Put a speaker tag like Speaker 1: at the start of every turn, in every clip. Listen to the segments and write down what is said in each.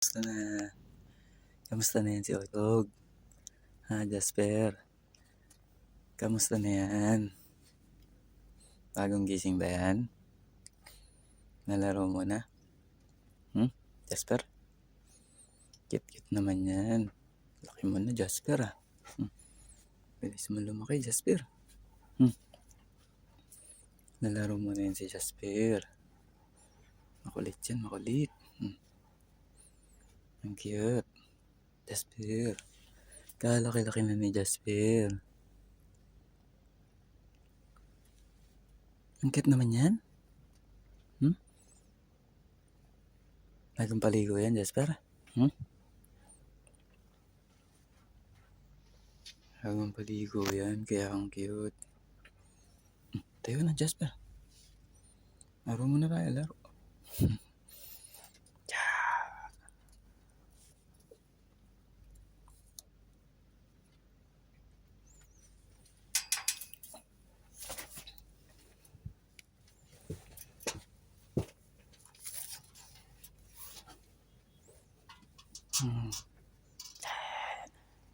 Speaker 1: Kamusta na? Kamusta na yan si Otog? Ha, Jasper? Kamusta na yan? Bagong gising ba yan? Nalaro mo na? Jasper? Cute naman yan. Laki mo na, Jasper ah. Bilis mo lumaki, Jasper. Nalaro mo na yan si Jasper. Makulit yan, makulit. Ang cute. Jasper. Kalaki-laki na ni Jasper. Ang cute naman yan. Bagong paligo yan, Jasper. Bagong paligo yan, kaya ang cute. Tayo na, Jasper. Laro mo na tayo, laro.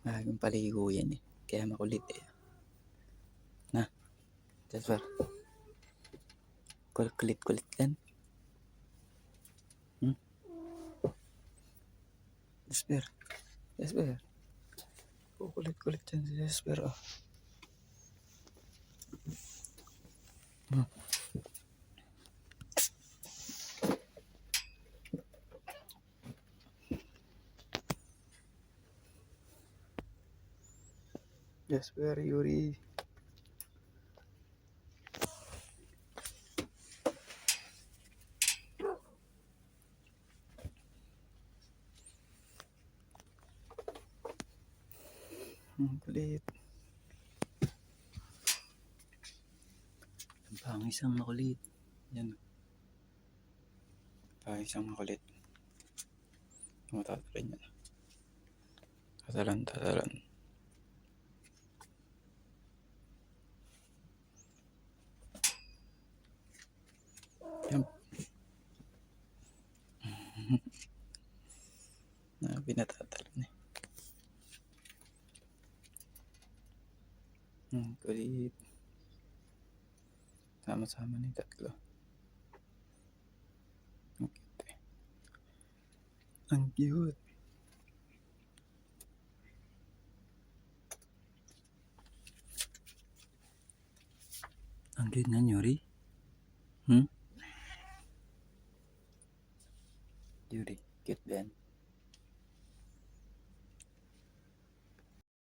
Speaker 1: Bagong paligo yan eh. Kaya makulit eh. Na, Jasper. Kulit yan. Jasper. Kulit yan si Jasper oh. Jasper, Yuri. Kulit. Ang pangis ang makulit. Yan. Pangis ang makulit. Matatalan yan. Tatalan. Yan. Pinatatalan eh. Kulit. Sama-sama ni tatlo. Okay. Ang cute. Ang cute niyan, Yuri. Yuri, cute ba yan?